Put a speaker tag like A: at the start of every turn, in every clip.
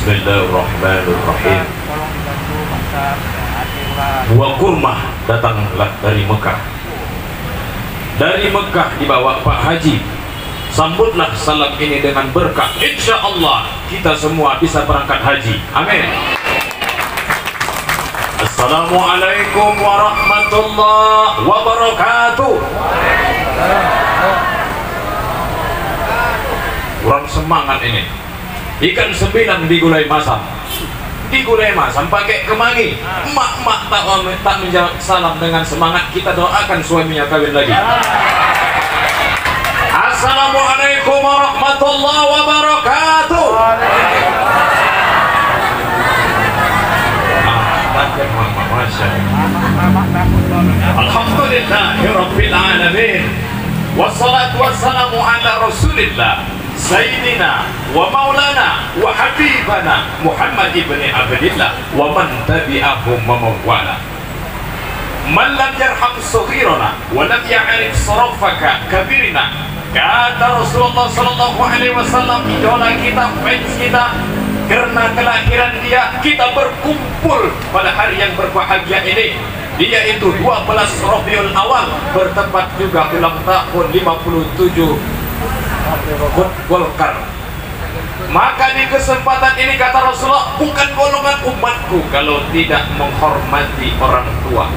A: Bismillahirrahmanirrahim. Buah kurma datanglah dari Mekah. Dari Mekah dibawa Pak Haji. Sambutlah salam ini dengan berkah. Insya Allah kita semua bisa berangkat haji. Amin. Assalamualaikum warahmatullahi wabarakatuh. Kurang semangat ini. Ikan 9 digulai masam. Digulai masam pakai kemangi. Emak-emak tak menjawab salam dengan semangat. Kita doakan suaminya kawin lagi. Assalamualaikum warahmatullahi wabarakatuh. Alhamdulillahirabbil alamin. Wassalatu wassalamu ala Rasulillah Sayyidina wa maulana wa habibana Muhammad ibn Abdillah wa man tabi'ahum wa mawala. Man lam yarham saghirana wa lam ya'rif sarafaka kabirina. Kata Rasulullah sallallahu alaihi wasallam, idola kita, fans kita, karena kelahiran dia kita berkumpul pada hari yang berbahagia ini. Dia itu 12 Rabiul Awal, bertepat juga ulang tahun 57 Golkar. Maka di kesempatan ini kata Rasulullah, bukan golongan umatku kalau tidak menghormati orang tua.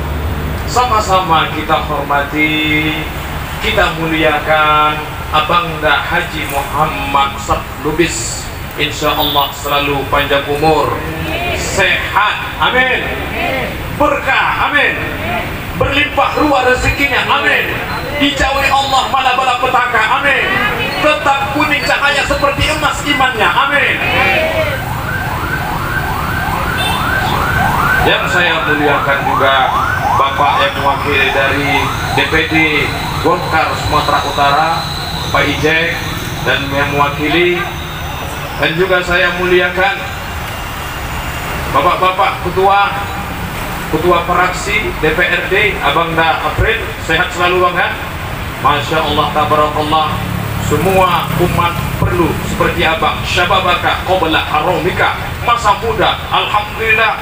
A: Sama-sama kita hormati, kita muliakan Abangda Haji Muhammad Lubis. Insya Allah selalu panjang umur, sehat, amin, berkah, amin, berlimpah ruah rezekinya, amin, dijauhi Allah malapetaka, amin, tetap kuning cahaya seperti emas imannya, amin. Yang saya muliakan juga Bapak yang mewakili dari DPD Golkar Sumatera Utara, Pak Ijek, dan yang mewakili, dan juga saya muliakan Bapak-bapak ketua fraksi DPRD Abangda April, sehat selalu Bang ya. Masya Allah tabarakallah. Semua umat perlu seperti abang, syababaka qabla haramika, masa muda, alhamdulillah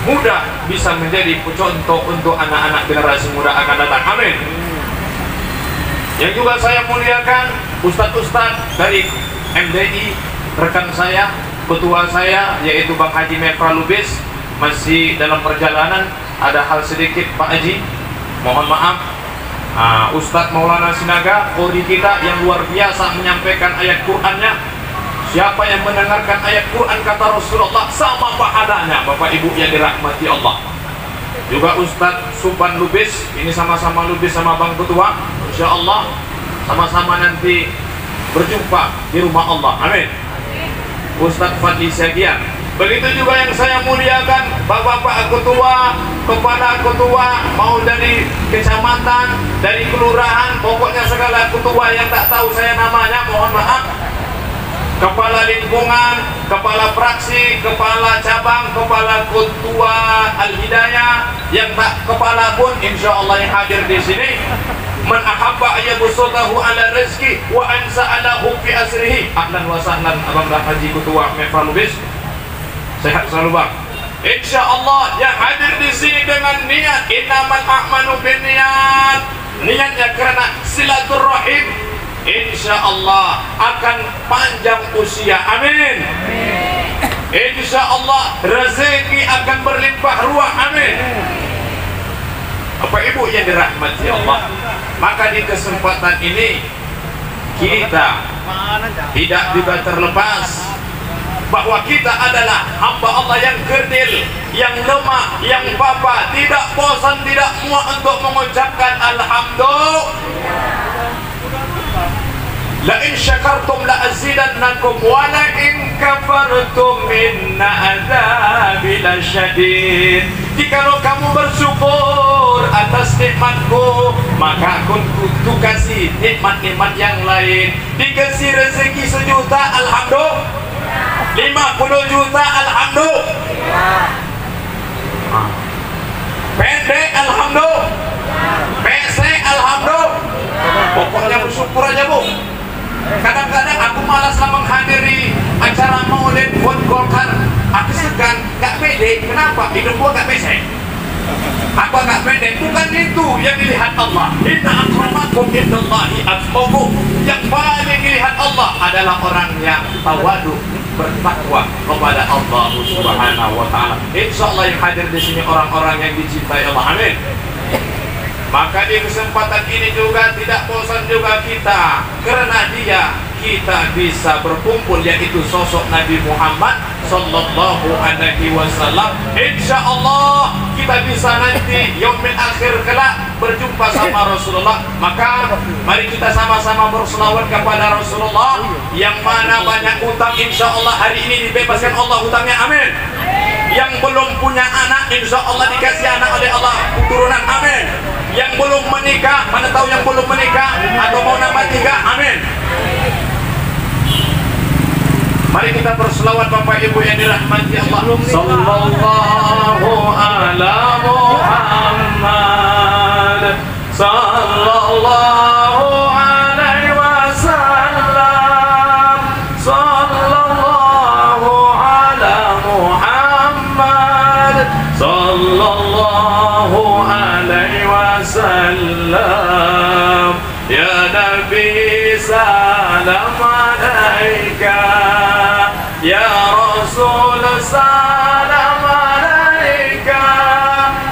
A: muda bisa menjadi contoh untuk anak-anak generasi muda akan datang, amin. Yang juga saya muliakan ustadz-ustadz dari MDI, rekan saya, ketua saya yaitu Bang Haji Mefra Lubis, masih dalam perjalanan, ada hal sedikit Pak Haji, mohon maaf. Ustadz Maulana Sinaga, qori kita yang luar biasa menyampaikan ayat Qur'annya. Siapa yang mendengarkan ayat Qur'an kata Rasulullah sama pahalanya, Bapak Ibu yang dirahmati Allah. Juga Ustadz Supan Lubis, ini sama-sama Lubis sama Bang Ketua, insya Allah sama-sama nanti berjumpa di rumah Allah, amin. Ustadz Fadli Syagian, begitu juga yang saya muliakan Bapak-bapak ketua, kepala ketua, mau dari kecamatan, dari kelurahan, pokoknya segala ketua yang tak tahu saya namanya, mohon maaf. Kepala lingkungan, kepala fraksi, kepala cabang, kepala ketua Al-Hidayah, yang tak kepala pun insya Allah yang hadir di sini. Man ahabba ayyabusutahu ala rizki wa ansa'alahu fi asrihi. Ahlan wa sahlan Abang Haji Ketua Mefra Lubis, sehat selalu Bang. Insya Allah yang hadir di sini dengan niat innamal a'malu binniyat, niatnya karena silaturrahim, insya Allah akan panjang usia, amin. Insya Allah rezeki akan berlimpah ruah, amin. Bapak Ibu yang dirahmati Allah, maka di kesempatan ini kita tidak juga terlepas bahwa kita adalah hamba Allah yang kerdil, yang lemah, yang papa, tidak bosan, tidak muak untuk mengucapkan alhamdulillah. La in syakartum la azidannakum wa la in kafartum inna adzabi lasyadid. Jikalau kamu bersyukur atas nikmatku, maka aku kasih nikmat-nikmat yang lain. Dikasih rezeki 1 juta, alhamdulillah. 50 juta, alhamdulillah. Pendek, alhamdulillah. PC, alhamdulillah. Pokoknya bersyukur aja Bu. Kadang-kadang aku malaslah menghadiri acara maulid buat Golkar, aku segan, gak pede. Kenapa? Hidup gua gak pesek. Apa gak pede? Bukan itu yang dilihat Allah. Inna akramakum indallahi atqakum. Yang paling dilihat Allah adalah orang yang tawadu, bertakwa kepada Allah Subhanahu wa taala. Insyaallah yang hadir di sini orang-orang yang dicintai Allah. Amin. Maka di kesempatan ini juga tidak bosan juga kita, karena dia kita bisa berkumpul, yaitu sosok Nabi Muhammad sallallahu alaihi wasallam. Insyaallah kita bisa nanti yaumil akhir kelak berjumpa sama Rasulullah. Maka mari kita sama-sama berselawat kepada Rasulullah, yang mana banyak utang insyaallah hari ini dibebaskan Allah hutangnya. Amin. Yang belum punya anak insyaallah dikasih anak oleh Allah keturunan. Amin. Yang belum menikah, mana tahu yang belum menikah atau mau nambah 3. Amin. Mari kita berselawat Bapak Ibu yang dirahmati Allah. Sallallahu ala Muhammad, sallallahu alaihi wasallam, sallallahu ala Muhammad, sallallahu alaihi wasallam. Ya Nabi salam alaika, ya Rasul salam alaika,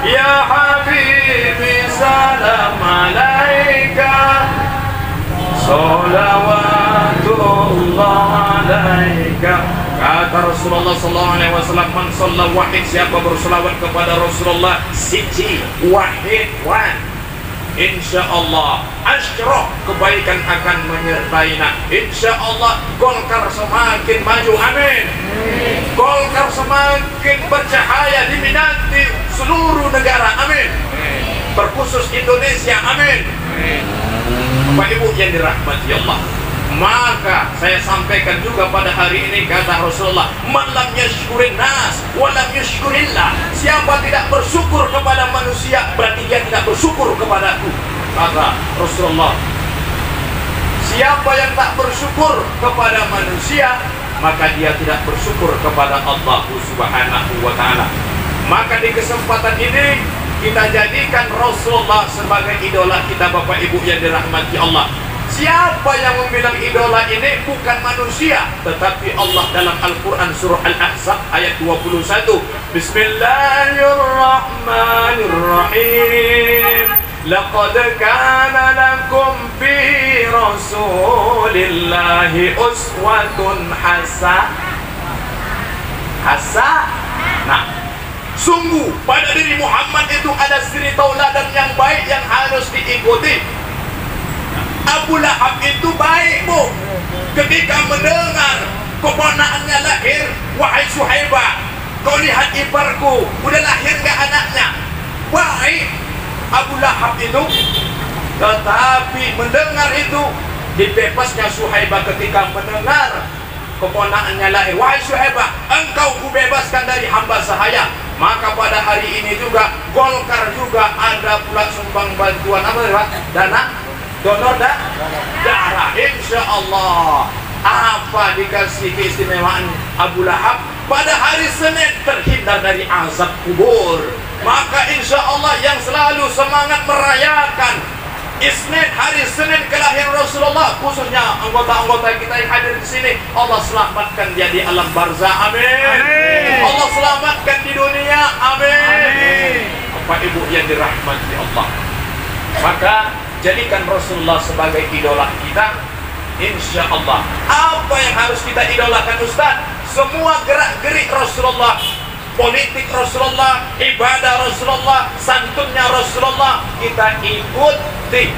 A: ya Habibi salam alaika, salawatullah alaika. Kata Rasulullah sallallahu alaihi wasallam, man shalla wahid, siapa berselawat kepada Rasulullah siji, wahid, one, insyaallah asyra, kebaikan akan menyertainya. Insyaallah Golkar semakin maju. Amin. Golkar semakin bercahaya diminati seluruh negara. Amin. Terkhusus Indonesia. Amin. Bapak Ibu yang dirahmati Allah, maka saya sampaikan juga pada hari ini kata Rasulullah, man lam yashkurin nas wa lam yashkurillah, siapa tidak bersyukur kepada manusia berarti dia tidak bersyukur kepadaku. Kata Rasulullah, siapa yang tak bersyukur kepada manusia maka dia tidak bersyukur kepada Allah Subhanahu wa taala. Maka di kesempatan ini kita jadikan Rasulullah sebagai idola kita Bapak Ibu yang dirahmati Allah. Siapa yang membilang idola ini bukan manusia, tetapi Allah dalam Al-Quran surah Al-Ahzab ayat 21. Bismillahirrahmanirrahim. Laqad kana lakum fi Rasulillahi uswatun hasanah. Sungguh pada diri Muhammad itu ada suri tauladan yang baik yang harus diikuti. Abu Lahab itu baik, Bu. Ketika mendengar keponakannya lahir, wahai Suhaibah, kau lihat iparku, udah lahir gak anaknya? Baik Abu Lahab itu. Tetapi mendengar itu, dibebasnya Suhaibah ketika mendengar keponakannya lahir. Wahai Suhaibah, engkau kubebaskan dari hamba sahaya. Maka pada hari ini juga Golkar juga ada pula sumbang bantuan apa Pak? Dana donor darah. Insyaallah apa dikasih keistimewaan Abu Lahab pada hari Senin terhindar dari azab kubur. Maka insyaallah yang selalu semangat merayakan Isnin, hari Senin kelahiran Rasulullah, khususnya anggota-anggota kita yang hadir di sini, Allah selamatkan dia di alam barzah. Amin. Allah selamatkan di dunia. Amin. Bapak Ibu yang dirahmati Allah, maka jadikan Rasulullah sebagai idola kita. Insya Allah. Apa yang harus kita idolakan Ustaz? Semua gerak-gerik Rasulullah, politik Rasulullah, ibadah Rasulullah, santunnya Rasulullah, kita ikuti.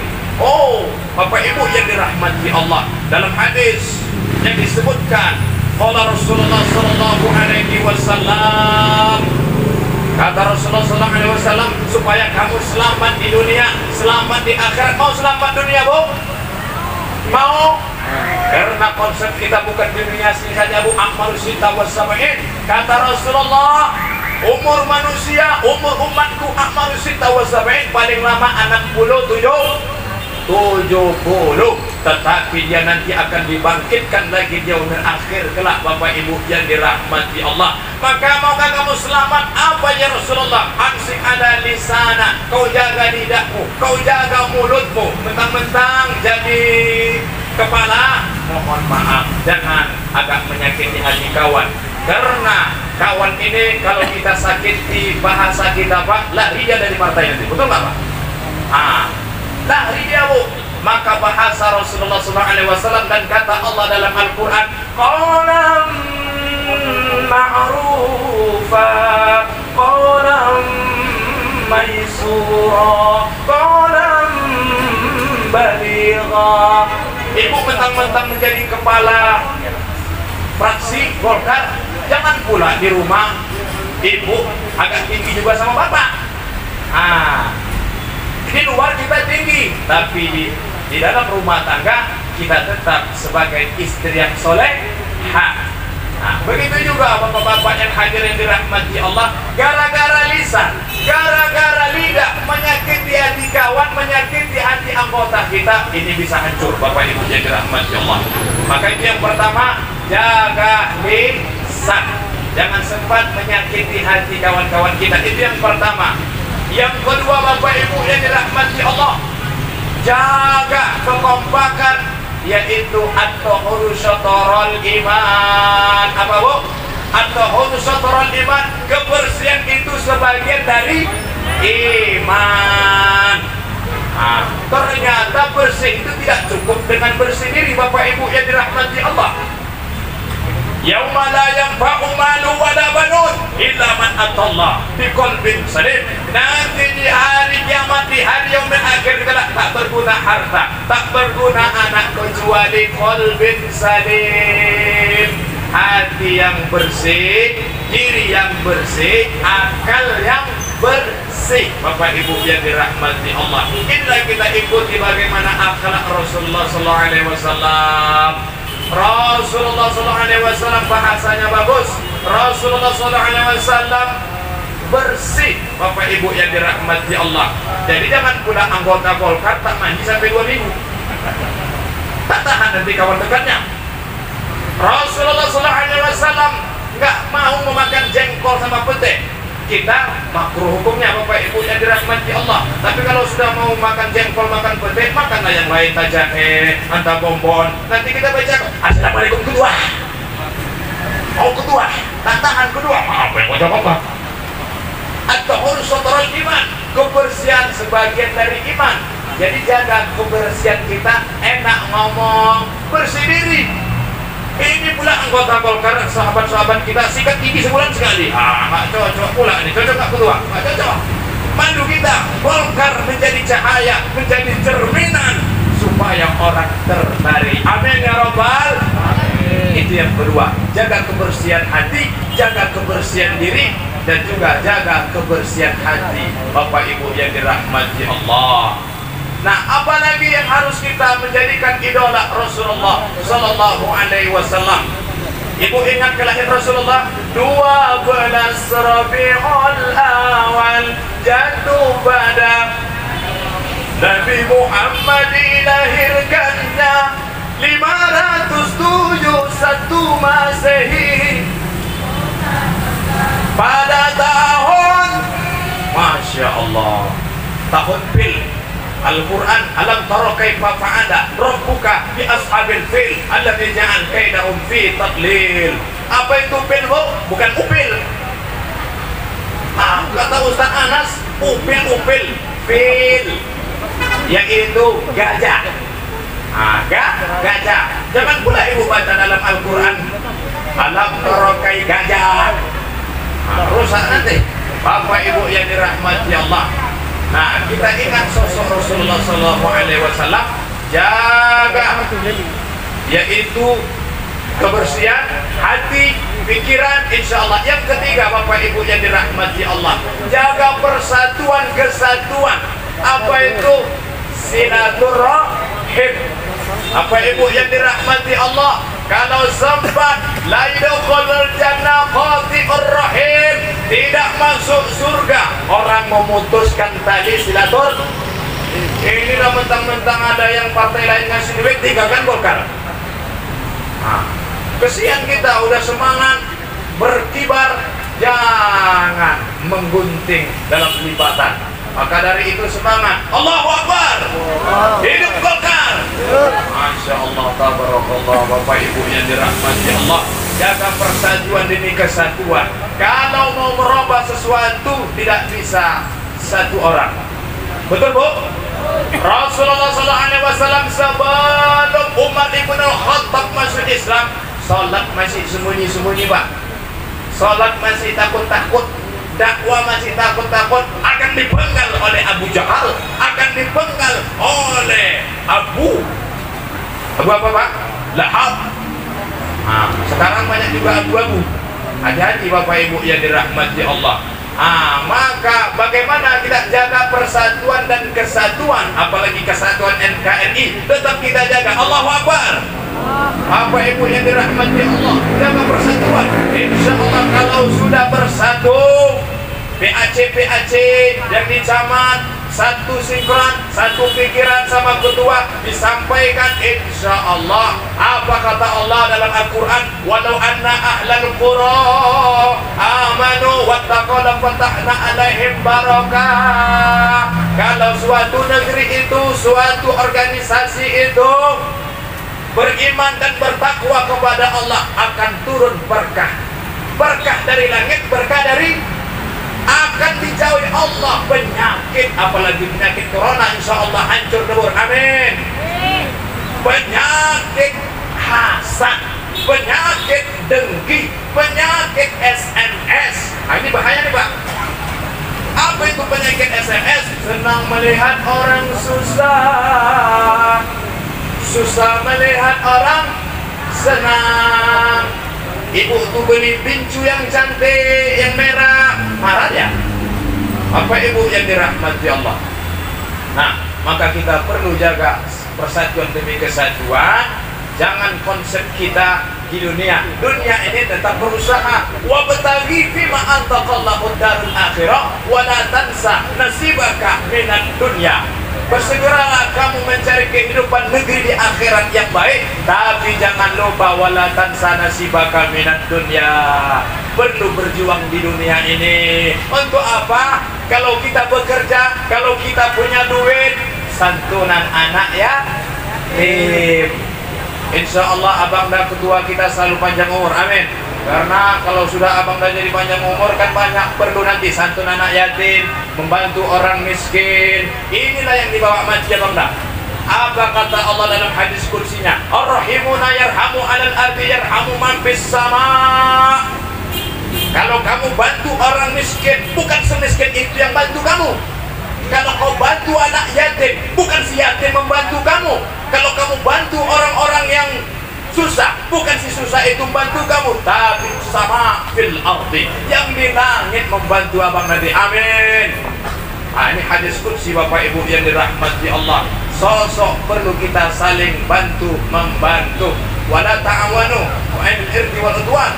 A: Oh, Bapak Ibu yang dirahmati Allah, dalam hadis yang disebutkan oleh Rasulullah sallallahu alaihi wasallam, kata Rasulullah sallallahu alaihi wasallam, supaya kamu selamat di dunia, selamat di akhirat. Mau selamat dunia, Bu? Mau? Karena konsep kita bukan dunia sini saja, Bu. Amal sita wasabain. Kata Rasulullah, umur manusia, umur umatku amal sita wasabain, paling lama 70. tetapi dia nanti akan dibangkitkan lagi di yaumil akhir kelak, Bapak Ibu yang dirahmati Allah. Maka maukah kamu selamat? Apa ya Rasulullah? Amsik ala lisana, kau jaga lidahmu, kau jaga mulutmu. Mentang-mentang jadi kepala, mohon maaf, jangan agak menyakiti hati kawan. Karena kawan ini kalau kita sakiti, bahasa kita Pak, lari dia dari partai nanti, betul nggak Pak? Lari dia Bu. Maka bahasa Rasulullah SAW dan kata Allah dalam Al-Quran, qawlan ma'rufa, qawlan maysura, qawlan baligha. Ibu mentang-mentang menjadi kepala fraksi Golkar, jangan pula di rumah ibu agak tinggi juga sama bapak. Di luar kita tinggi, tapi di dalam rumah tangga kita tetap sebagai istri yang soleh. Begitu juga bapak-bapak yang hadir yang dirahmati Allah, gara-gara lisan, gara-gara lidah menyakiti hati kawan, menyakiti hati anggota kita, ini bisa hancur Bapak Ibu yang dirahmati Allah. Maka itu yang pertama, jaga lisan, jangan sempat menyakiti hati kawan-kawan kita, itu yang pertama. Yang kedua Bapak Ibu yang dirahmati Allah, jaga kekompakan, yaitu at-tahuru syatrul iman. Apa Bu? At-tahuru syatrul iman, kebersihan itu sebagian dari iman. Ternyata bersih itu tidak cukup dengan bersih diri Bapak Ibu yang dirahmati Allah. Yauma la yanfa'u malu wala banun illa man atallah biqalbin salim. Nanti di hari kiamat, di hari yaumil akhir kelak, tak berguna harta, tak berguna anak, kecuali qalbin salim, hati yang bersih, diri yang bersih, akal yang bersih. Bapak Ibu yang dirahmati Allah, inilah kita ikuti bagaimana akhlak Rasulullah SAW. Rasulullah SAW bahasanya bagus. Rasulullah SAW bersih Bapak Ibu yang dirahmati Allah. Jadi jangan pula anggota Golkar tak mandi sampai 2 minggu, tak tahan nanti kawan dekatnya. Rasulullah SAW nggak mau memakan jengkol sama pete. Kita makruh hukumnya Bapak Ibu yang dirahmati Allah. Tapi kalau sudah mau makan jengkol, makan pete, makanlah yang lain, jahe, entah bonbon. Nanti kita baca Assalamualaikum kedua, mau kedua, tak tahan kedua, apa yang baca apa? At-tahuru syatrul iman, kebersihan sebagian dari iman. Jadi jaga kebersihan kita, enak ngomong, bersih diri. Ini pula anggota Golkar, sahabat-sahabat kita sikat gigi sebulan sekali. Nggak cocok pula ini, cocok nggak kedua? Nggak cocok. Mandu kita, Golkar menjadi cahaya, menjadi cerminan supaya orang tertarik. Amin ya Rabbal. Itu yang kedua, jaga kebersihan hati, jaga kebersihan diri, dan juga jaga kebersihan hati Bapak Ibu yang dirahmati Allah. Nah, apalagi yang harus kita menjadikan idola Rasulullah Sallallahu Alaihi Wasallam. Ibu ingat kelahiran Rasulullah 12 Rabiul Awal, jatuh pada Nabi Muhammad dilahirkannya 507 Masehi pada tahun, Masya Allah, tahun Fil. Al-Quran, alam tara kaifa fa'ala rabbuka bi ashabil fil alladzi ja'al kaidahum fi tadlil. Apa itu fil Bu? Bukan upil. Kata Ustaz Anas, upil fil, yaitu gajah. Gajah. Jangan pula ibu baca dalam Al-Quran alam tara kai gajah. Rusak nanti Bapak Ibu yang dirahmati Allah. Nah, kita ingat sosok Rasulullah SAW, jaga, yaitu kebersihan hati, pikiran, insya Allah. Yang ketiga Bapak Ibu yang dirahmati Allah, jaga persatuan kesatuan. Apa itu? Silaturahim. Apa Ibu yang dirahmati Allah, kalau sempat la yadkhulul jannah qati'ur rahim, tidak masuk surga orang memutuskan tali silaturahim. Ini lah mentang-mentang ada yang partai lain ngasih duit, tinggalkan Golkar. Nah, kesian kita udah semangat berkibar, jangan menggunting dalam lipatan. Maka dari itu semangat. Allahu Akbar. Hidup Golkar. Masya Allah, tabarakallah. Bapak Ibu yang dirahmati Allah, jaga persatuan demi kesatuan. Kalau mau merubah sesuatu tidak bisa satu orang. Betul Bu? Rasulullah SAW sebelum Umar ibn al-Khattab masuk Islam, salat masih sembunyi-sembunyi Pak. Salat masih takut-takut, dakwah masih takut-takut, akan dipenggal oleh Abu Jahal, akan dipenggal oleh Abu apa Pak? Lahab. Nah, sekarang banyak juga abu-abu. Hati-hati Bapak Ibu yang dirahmati Allah. Maka bagaimana kita jaga persatuan dan kesatuan, apalagi kesatuan NKRI, tetap kita jaga. Allahu Akbar. Bapak Ibu yang dirahmati Allah, jaga persatuan. Insya Allah kalau sudah bersatu, PAC yang di camat satu sinkron, satu pikiran sama ketua disampaikan, insya Allah. Apa kata Allah dalam Al-Quran? Walau anna ahlal qura amanu wattaqaw lafatahna alaihim barakah. Kalau suatu negeri itu, suatu organisasi itu beriman dan bertakwa kepada Allah, akan turun berkah. Berkah dari langit, berkah dari akan dijauhi Allah penyakit, apalagi penyakit corona, insya Allah hancur lebur, amin. Penyakit hasad, penyakit dengki, penyakit SMS. Ini bahaya nih Pak. Apa itu penyakit SMS? Senang melihat orang susah, susah melihat orang senang. Ibu tuh beli pincu yang cantik, yang merah, marah ya. Apa Ibu yang dirahmati Allah? Nah, maka kita perlu jaga persatuan demi kesatuan. Jangan konsep kita di dunia ini tetap berusaha. Wa bataghi fima antaqallahu darul akhirah wa la tansa nasibaka minad dunya. Bersegeralah kamu mencari kehidupan negeri di akhirat yang baik, tapi jangan lupa wala tansa nasibaka minad dunya. Perlu berjuang di dunia ini. Untuk apa? Kalau kita bekerja, kalau kita punya duit, santunan anak ya. Insya Allah abang dan ketua kita selalu panjang umur, amin. Karena kalau sudah abang dah jadi panjang umur kan banyak perlu nanti santun anak yatim, membantu orang miskin. Inilah yang dibawa mati abang dah. Apa kata Allah dalam hadis kursinya? Ar-Rahimuna yarhamu alal ardi yarhamu man fis sama. Kalau kamu bantu orang miskin, bukan semiskin itu yang bantu kamu. Kalau kau bantu anak yatim, bukan si yatim membantu kamu. Kalau kamu bantu orang-orang yang susah, bukan si susah itu membantu kamu, tapi sama fil ardi, yang di langit membantu abang nanti, amin. Ini hadis kursi Bapak Ibu yang dirahmati Allah. Sosok perlu kita saling bantu membantu. Wala ta'awanu 'alal irdi wal udwan.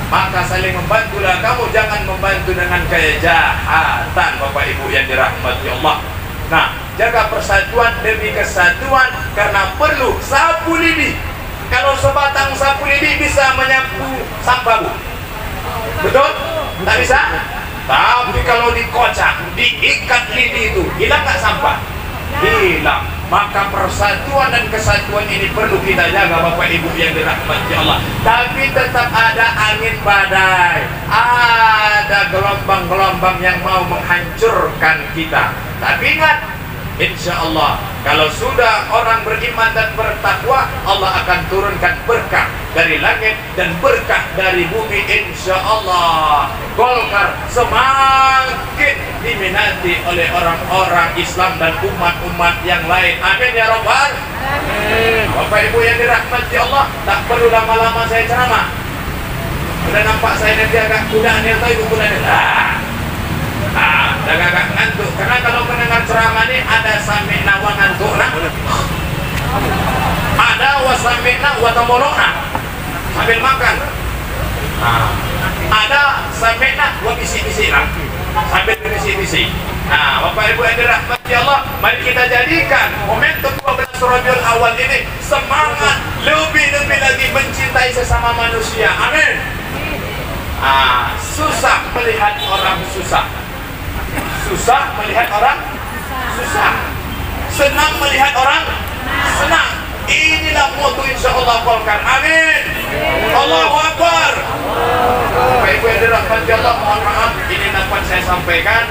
A: Maka saling membantulah kamu, jangan membantu dengan kejahatan Bapak Ibu yang dirahmati Allah. Nah, jaga persatuan demi kesatuan, karena perlu sapu lidi. Kalau sebatang sapu lidi bisa menyapu sampah Bu, betul? Tak bisa? Tapi kalau dikocak, diikat lidi itu, hilang nggak sampah? Hilang. Maka persatuan dan kesatuan ini perlu kita jaga Bapak Ibu yang dirahmati Allah. Tapi tetap ada angin badai, ada gelombang-gelombang yang mau menghancurkan kita. Tapi ingat, insya Allah kalau sudah orang beriman dan bertakwa, Allah akan turunkan berkah dari langit dan berkah dari bumi, insya Allah. Golkar semakin diminati oleh orang-orang Islam dan umat-umat yang lain, amin ya Rabbal alamin. Bapak Ibu yang dirahmati Allah, tak perlu lama-lama saya ceramah. Sudah nampak saya nanti agak kuda nih, atau ibu kuda nih. Agak ngantuk, karena kalau mendengar ceramah ini ada sami'na wa ngantukna, ada wasami'na wa tamorona sambil makan, ada sami'na wa bisi-bisi lah sambil bisi-bisi. Nah, Bapak Ibu yang dirahmati Allah, mari kita jadikan momentum 12 Rabiul Awal ini semangat lebih-lebih lagi mencintai sesama manusia. Amin. Susah melihat orang susah. Susah melihat orang susah. Senang melihat orang senang. Inilah moto insyaallah Golkar. Amin. Allahu Akbar. Bapak Ibu yang dirahmati Allah, mohon maaf ini dapat saya sampaikan.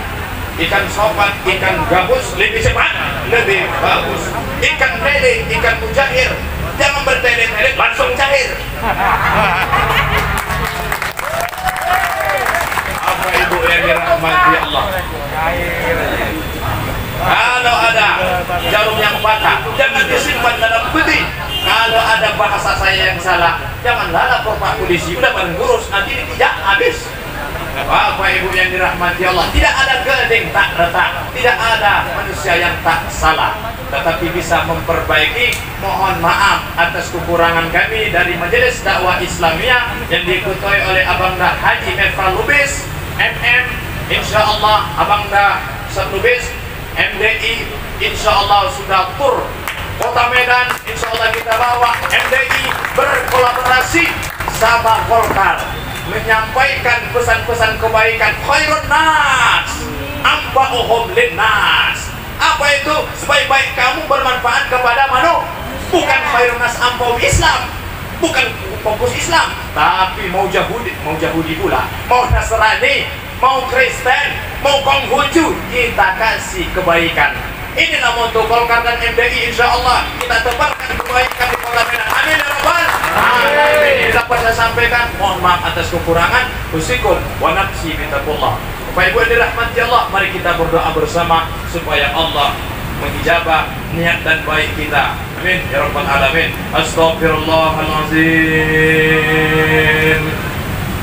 A: Ikan sopat, ikan gabus lebih cepat, lebih bagus. Ikan lele, ikan mujair, jangan bertele-tele, langsung cair. Apa Ibu yang dirahmati Allah? Kalau ada jarum yang patah, jangan disimpan dalam peti. Kalau ada bahasa saya yang salah, janganlah lapor Pak Polisi. Udah bareng ngurus, nanti tidak habis. Bapak Ibu yang dirahmati Allah, tidak ada gading tak retak, tidak ada manusia yang tak salah, tetapi bisa memperbaiki. Mohon maaf atas kekurangan kami dari Majelis Dakwah Islamiyah yang diketuai oleh Abangda Haji Mefra Lubis MM, insyaallah Abangda Lubis MDI, insyaallah sudah tur Kota Medan, insyaallah kita bawa MDI berkolaborasi sama Golkar menyampaikan pesan-pesan kebaikan. Khairun nas anfa'uhum linnas. Apa itu? Sebaik-baik kamu bermanfaat kepada manusia. Bukan khairun nas anfa'u Islam, bukan fokus Islam, tapi mau Yahudi pula, mau Nasrani, mau Kristen, mau Konghucu, kita kasih kebaikan. Inilah moto Golkar dan MDI, insyaallah kita tebarkan kebaikan di Kota Medan. Amin ya rabbal alamin. Ini dapat saya sampaikan. Mohon maaf atas kekurangan. Usikum wa nafsi bitaqullah. Bapak Ibu yang dirahmati Allah, mari kita berdoa bersama supaya Allah mengijabah niat dan baik kita. Amin ya rabbal alamin. Astaghfirullahalazim.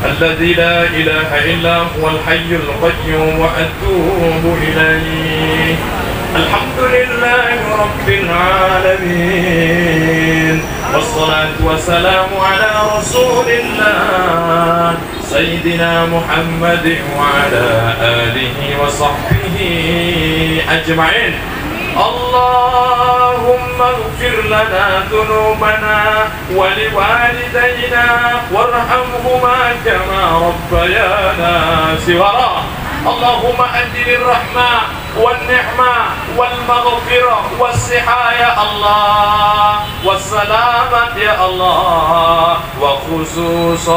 A: Alladzi la ilaha illa huwal hayyul qayyum wa atubu ilaih. Alhamdulillahi Rabbil Alamin. Wassalatu wassalamu ala Rasulillah Sayyidina Muhammadin wa ala alihi wa sahbihi ajma'in. Allahumma ighfir lana dhunubana wa liwalidayna warhamhuma kama rabbayana shighara. Allahumma anzilil rahmah wal ni'mah wal maghfirah was siha ya Allah, was salamat ya Allah, wa khususan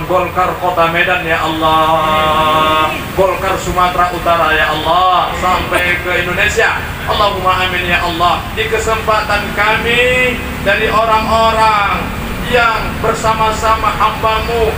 A: Golkar Kota Medan ya Allah, Golkar Sumatera Utara ya Allah, sampai ke Indonesia. Allahumma amin ya Allah. Di kesempatan kami dari orang-orang yang bersama-sama hamba-Mu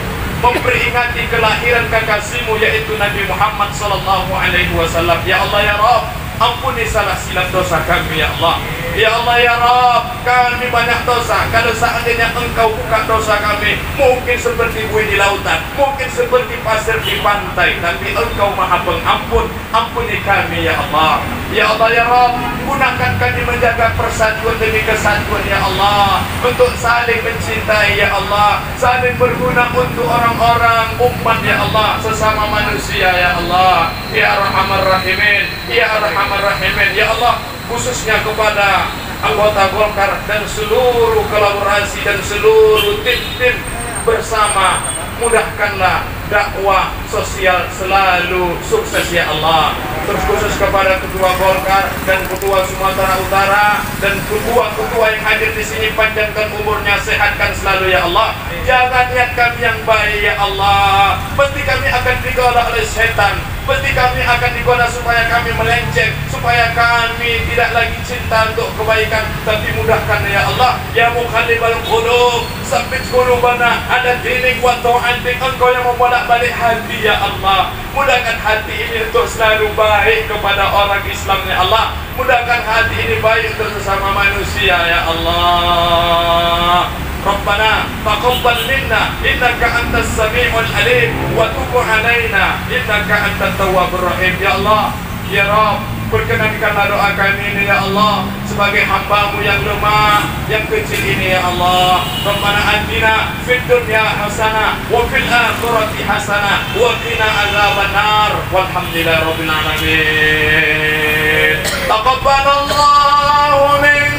A: memperingati kelahiran kekasihmu yaitu Nabi Muhammad sallallahu alaihi wasallam. Ya Allah ya Rabb, ampuni salah silap dosa kami ya Allah. Ya Allah ya Rabb, kami banyak dosa. Kalau seandainya Engkau buka dosa kami, mungkin seperti buih di lautan, mungkin seperti pasir di pantai, tapi Engkau Maha Pengampun. Ampuni kami ya Allah. Ya Allah ya Rabb, gunakan kami menjaga persatuan demi kesatuan ya Allah, untuk saling mencintai ya Allah, saling berguna untuk orang-orang umat ya Allah, sesama manusia ya Allah. Ya Arhamar Rahimin, ya Arhamar Rahimin ya Allah, khususnya kepada anggota Golkar dan seluruh kolaborasi dan seluruh tim-tim bersama, mudahkanlah dakwah sosial selalu sukses ya Allah. Terus khusus kepada Ketua Golkar dan Ketua Sumatera Utara dan ketua-ketua yang hadir di sini, panjangkan umurnya, sehatkan selalu ya Allah. Jaga niat kami yang baik ya Allah. Pasti kami akan digoda oleh setan, pasti kami akan digoda supaya kami melenceng, supaya kami tidak lagi cinta untuk kebaikan, tapi mudahkan ya Allah. Ya Muqallibal Qulub, tsabbit qulubana ala dinik wa ta'atik. Engkau yang membolak-balik hati ya Allah. Mudahkan hati ini untuk selalu baik kepada orang Islam ya Allah. Mudahkan hati ini baik untuk sesama manusia ya Allah. Rabbana taqabbal minna innaka antas sami'ul alim wa tub 'alaina innaka antat tawwabur rahim. Ya Allah ya Rabb, Perkenankanlah doa kami ini ya Allah, sebagai hamba-Mu yang lemah, yang kecil ini ya Allah. Rabbana atina fid dunya hasanah wa fil akhirati hasanah wa qina azabannar. Walhamdulillahi rabbil alamin. Taqabbalallahu minna